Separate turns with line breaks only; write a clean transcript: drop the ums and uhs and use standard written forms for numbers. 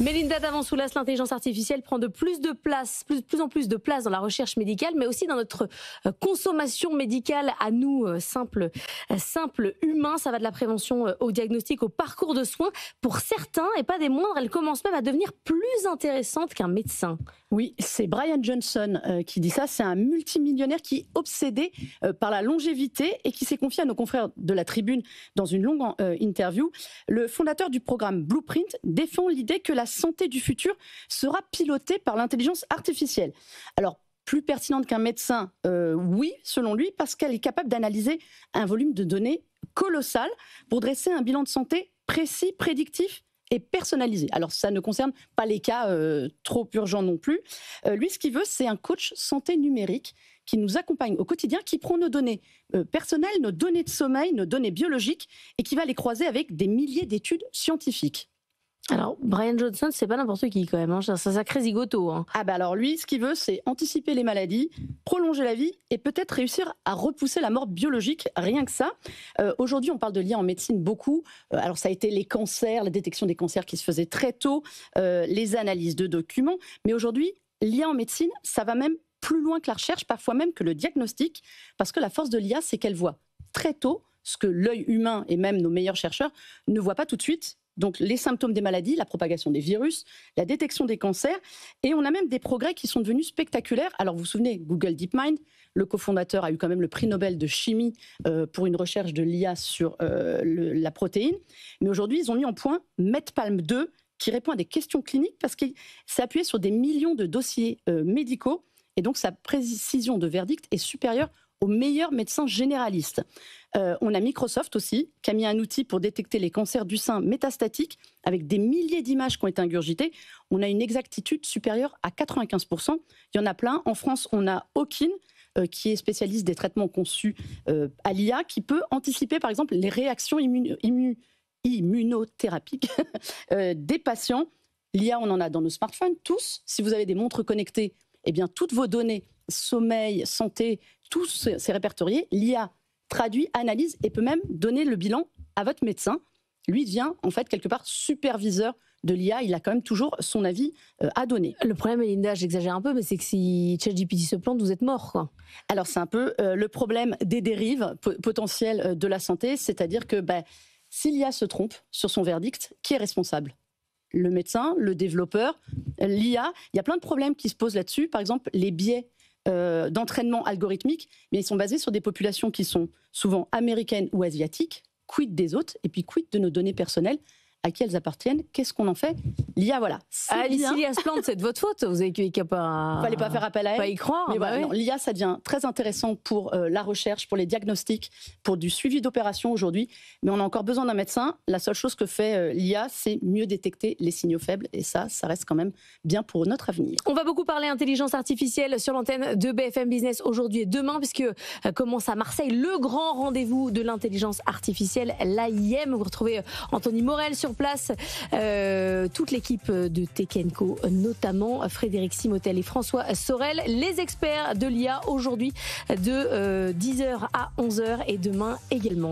Mélinda Davansoulas, l'intelligence artificielle prend de plus en plus de place dans la recherche médicale, mais aussi dans notre consommation médicale à nous, simples humains. Ça va de la prévention au diagnostic, au parcours de soins. Pour certains, et pas des moindres, elle commence même à devenir plus intéressante qu'un médecin.
Oui, c'est Brian Johnson qui dit ça. C'est un multimillionnaire qui est obsédé par la longévité et qui s'est confié à nos confrères de la Tribune dans une longue interview. Le fondateur du programme Blueprint défend l'idée que la santé du futur sera pilotée par l'intelligence artificielle. Alors, plus pertinente qu'un médecin, oui, selon lui, parce qu'elle est capable d'analyser un volume de données colossal pour dresser un bilan de santé précis, prédictif et personnalisé. Alors, ça ne concerne pas les cas trop urgents non plus. Lui, ce qu'il veut, c'est un coach santé numérique qui nous accompagne au quotidien, qui prend nos données personnelles, nos données de sommeil, nos données biologiques, et qui va les croiser avec des milliers d'études scientifiques.
Alors, Brian Johnson, c'est pas n'importe qui quand même, hein. C'est un sacré zigoto. Hein.
Ah bah alors lui, ce qu'il veut, c'est anticiper les maladies, prolonger la vie et peut-être réussir à repousser la mort biologique, rien que ça. Aujourd'hui, on parle de l'IA en médecine beaucoup. Alors ça a été les cancers, la détection des cancers qui se faisait très tôt, les analyses de documents. Mais aujourd'hui, l'IA en médecine, ça va même plus loin que la recherche, parfois même que le diagnostic, parce que la force de l'IA, c'est qu'elle voit très tôt ce que l'œil humain et même nos meilleurs chercheurs ne voient pas tout de suite. Donc les symptômes des maladies, la propagation des virus, la détection des cancers. Et on a même des progrès qui sont devenus spectaculaires. Alors vous vous souvenez, Google DeepMind, le cofondateur a eu quand même le prix Nobel de chimie pour une recherche de l'IA sur la protéine. Mais aujourd'hui, ils ont mis en point MedPalm 2, qui répond à des questions cliniques parce qu'il s'est appuyé sur des millions de dossiers médicaux. Et donc sa précision de verdict est supérieure aux meilleurs médecins généralistes. On a Microsoft aussi, qui a mis un outil pour détecter les cancers du sein métastatiques avec des milliers d'images qui ont été ingurgitées. On a une exactitude supérieure à 95%. Il y en a plein. En France, on a Hawkin, qui est spécialiste des traitements conçus à l'IA, qui peut anticiper, par exemple, les réactions immunothérapiques des patients. L'IA, on en a dans nos smartphones, tous. Si vous avez des montres connectées, eh bien, toutes vos données, sommeil, santé, tout c'est répertorié. L'IA traduit, analyse et peut même donner le bilan à votre médecin. Lui devient en fait quelque part superviseur de l'IA. Il a quand même toujours son avis à donner.
Le problème, Mélinda, j'exagère un peu, mais c'est que si ChatGPT se plante, vous êtes mort, quoi.
Alors c'est un peu le problème des dérives potentielles de la santé, c'est-à-dire que si l'IA se trompe sur son verdict, qui est responsable ? Le médecin, le développeur, l'IA. Il y a plein de problèmes qui se posent là-dessus. Par exemple, les biais d'entraînement algorithmique, mais ils sont basés sur des populations qui sont souvent américaines ou asiatiques. Quid des autres? Et puis quid de nos données personnelles? À qui elles appartiennent? Qu'est-ce qu'on en fait? L'IA, voilà.
Si l'IA se plante, c'est de votre faute. Vous avez qu'à pas...
Fallait pas faire appel à elle.
Pas y croire.
Mais voilà, non, l'IA, ça devient très intéressant pour la recherche, pour les diagnostics, pour du suivi d'opérations aujourd'hui. Mais on a encore besoin d'un médecin. La seule chose que fait l'IA, c'est mieux détecter les signaux faibles. Et ça reste quand même bien pour notre avenir.
On va beaucoup parler intelligence artificielle sur l'antenne de BFM Business aujourd'hui et demain, puisque commence à Marseille le grand rendez-vous de l'intelligence artificielle, l'AIM. Vous retrouvez Anthony Morel sur place, toute l'équipe de Tech & Co, notamment Frédéric Simotel et François Sorel, les experts de l'IA aujourd'hui de 10h à 11h et demain également.